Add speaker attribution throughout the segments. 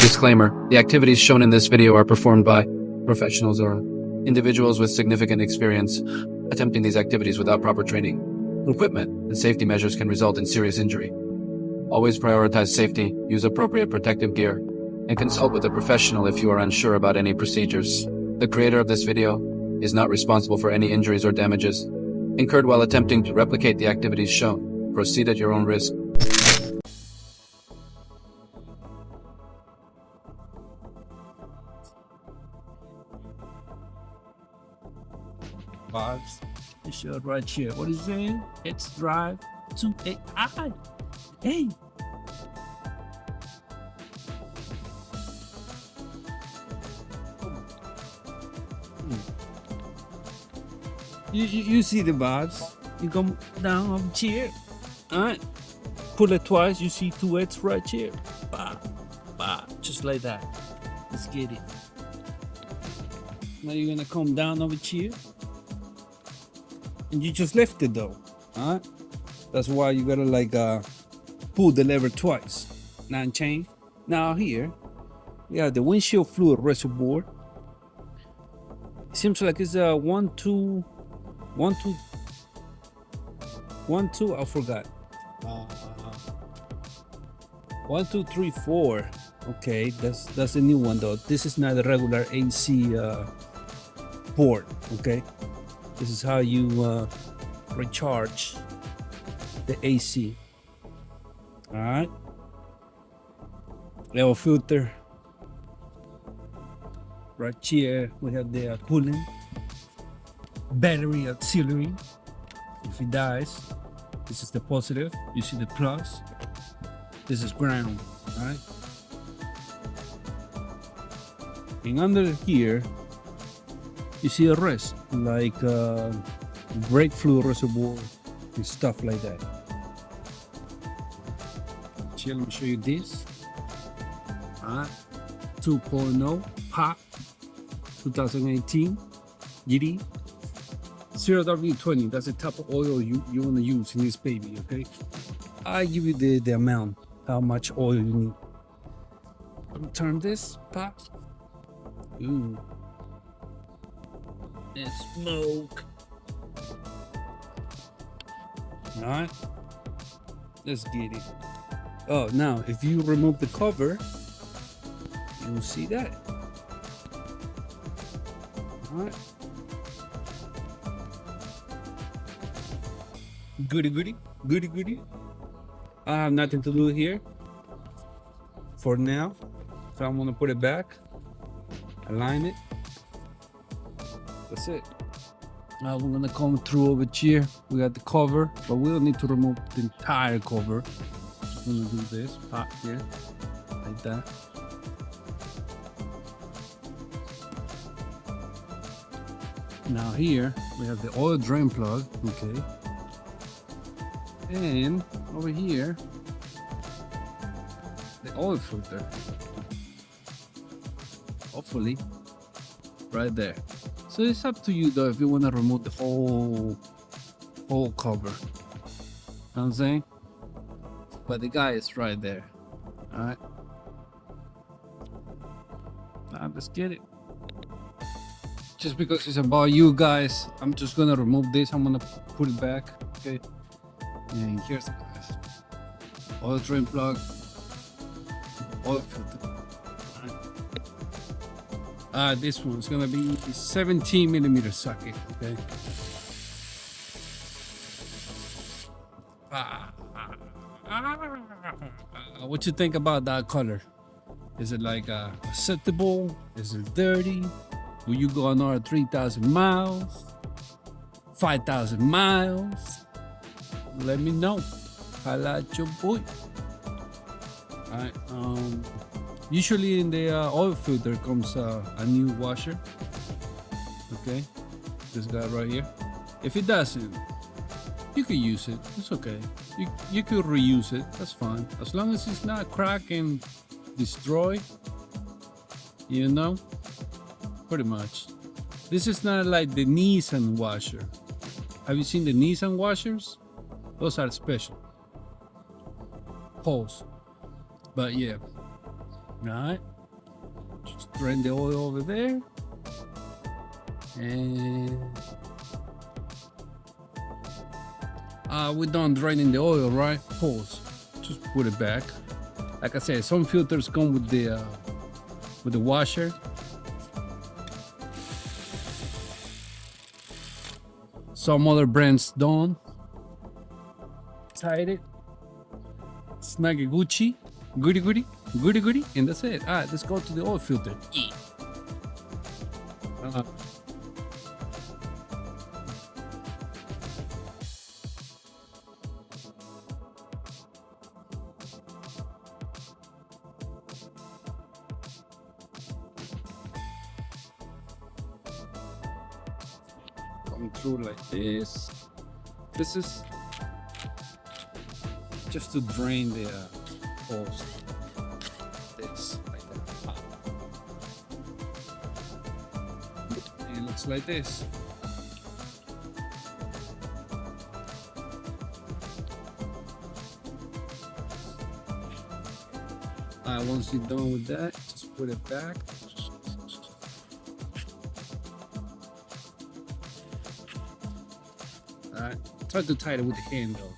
Speaker 1: Disclaimer: the activities shown in this video are performed by professionals or individuals with significant experience. Attempting these activities without proper training, equipment, and safety measures can result in serious injury. Always prioritize safety, use appropriate protective gear, and consult with a professional if you are unsure about any procedures. The creator of this video is not responsible for any injuries or damages incurred while attempting to replicate the activities shown. Proceed at your own risk.
Speaker 2: Bobs, this shirt right here. What is it saying? It's drive to AI. Hey. You see the bobs. You come down on the chair. Alright. Pull it twice, you see two X right here. Bob, bob, just like that. Let's get it. Now you're gonna come down over here. And you just left it though. Alright? That's why you gotta like pull the lever twice. Now change. Now here we have the windshield fluid reservoir. It seems like it's a 1 2 I forgot. 1 2 3 4. Okay, that's a new one though. This is not a regular AC port. Okay, this is how you recharge the AC. All right, air filter. Right here we have the coolant, battery auxiliary. If it dies, this is the positive. You see the plus. This is ground. All right. And under here, you see a rest like brake fluid reservoir and stuff like that. Here, let me show you this. All right. 2.0 pop 2018 GD 0W20. That's the type of oil you want to use in this baby. Okay, I give you the amount, how much oil you need. Let me turn this pop. Ooh, and smoke. All right, let's get it. Oh, now if you remove the cover, you will see that. All right. Goody. I have nothing to do here for now, so I'm gonna put it back, align it. That's it. Now we're gonna come through over here. We got the cover, but we don't need to remove the entire cover. Just gonna do this, pop here, like that. Now here we have the oil drain plug, okay. And over here, the oil filter. Hopefully, right there. So it's up to you though if you want to remove the whole cover. You know what I'm saying? But the guy is right there. Alright. Now let's get it. Just because it's about you guys, I'm just gonna remove this. I'm gonna put it back. Okay. And here's the guys. Oil drain plug, oil filter. This one's gonna be 17mm socket. Okay. What you think about that color? Is it like acceptable? Is it dirty? Will you go another 3,000 miles? 5,000 miles? Let me know. Holla at your boy. Alright, usually in the oil filter comes a new washer. Okay, this guy right here. If it doesn't, you could use it. It's okay. You could reuse it. That's fine. As long as it's not crack and destroy. You know, pretty much. This is not like the Nissan washer. Have you seen the Nissan washers? Those are special. Pulse. But yeah. Alright. Just drain the oil over there. And we're done draining the oil, right? Pause. Just put it back. Like I said, some filters come with the washer. Some other brands don't. Tight it. Snag it Gucci. Goody goody. Goody goody. And that's it. Alright, let's go to the oil filter. Yeah. Come through like this. This is just to drain the hose. This like that. It looks like this. Once you're done with that, just put it back. Alright, try to tighten it with the hand though.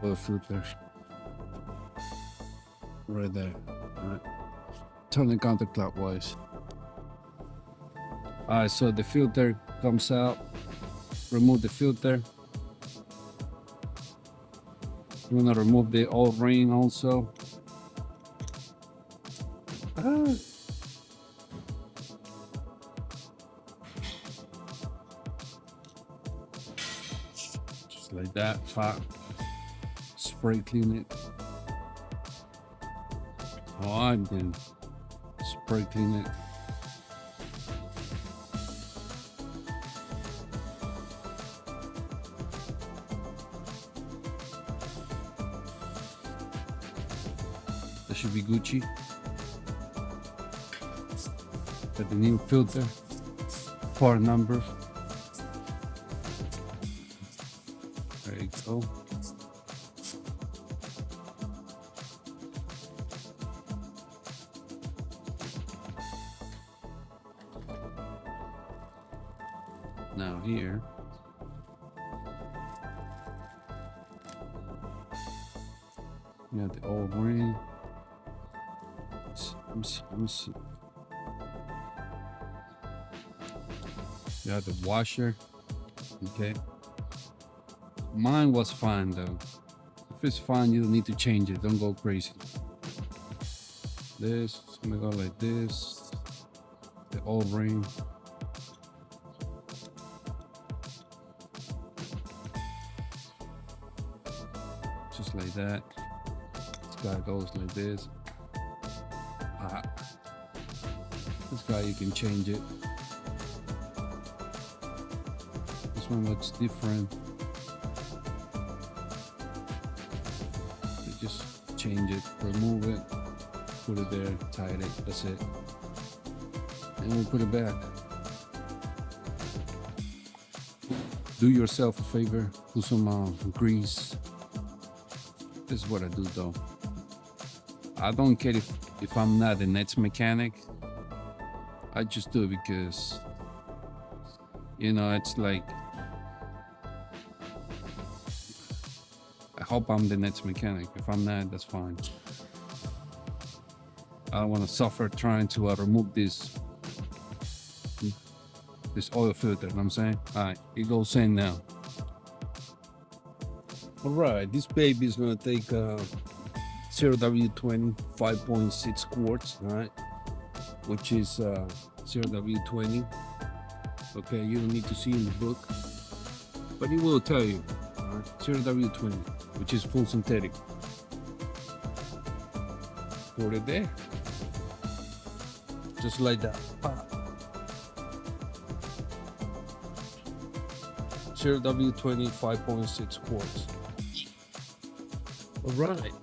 Speaker 2: Oil filter. Right there. Alright. Turn it counterclockwise. Alright, so the filter comes out. Remove the filter. I'm gonna remove the oil ring also. Just like that, hot. Spray clean it. Alright then, spray clean it. That should be Gucci. Got the new filter, part number. There you go. Now here, you got the old ring. Let me see. You have the washer. Okay. Mine was fine though. If it's fine, you don't need to change it. Don't go crazy. This is gonna go like this. The old ring. Just like that. This guy goes like this. This guy you can change it. This one looks different. You just change it, remove it, put it there, tighten it, that's it. And we'll put it back. Do yourself a favor, put some grease. This is what I do though. I don't care if I'm not a nets mechanic. I just do it because, you know, it's like, I hope I'm the nets mechanic. If I'm not, that's fine. I don't want to suffer trying to remove this oil filter, you know what I'm saying? Alright, it goes in now. Alright, this baby is gonna take 0W20 5.6 quarts, alright, which is 0W20. Okay, you don't need to see in the book, but it will tell you, alright, 0W20, which is full synthetic. Put it there, just like that. 0W20 5.6 quarts. All right,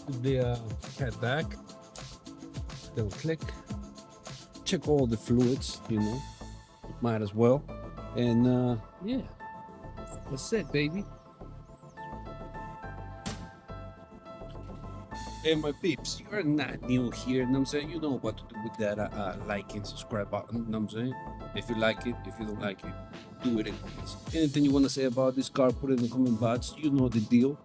Speaker 2: put the cat back, double click, check all the fluids, you know, might as well. And yeah, that's it, baby. Hey, my peeps, you're not new here, you know what I'm saying? You know what to do with that like and subscribe button, you know what I'm saying? If you like it, if you don't like it, do it anyways. Anything you want to say about this car, put it in the comment box. You know the deal.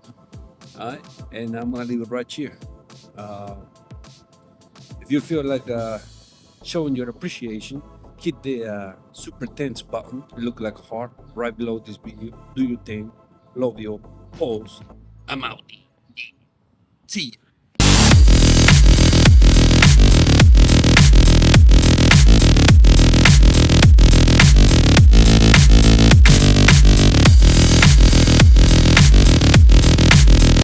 Speaker 2: All right? And I'm going to leave it right here. If you feel like showing your appreciation, hit the super thanks button. Look like a heart right below this video. Do your thing. Love you. Pause. I'm out. See ya.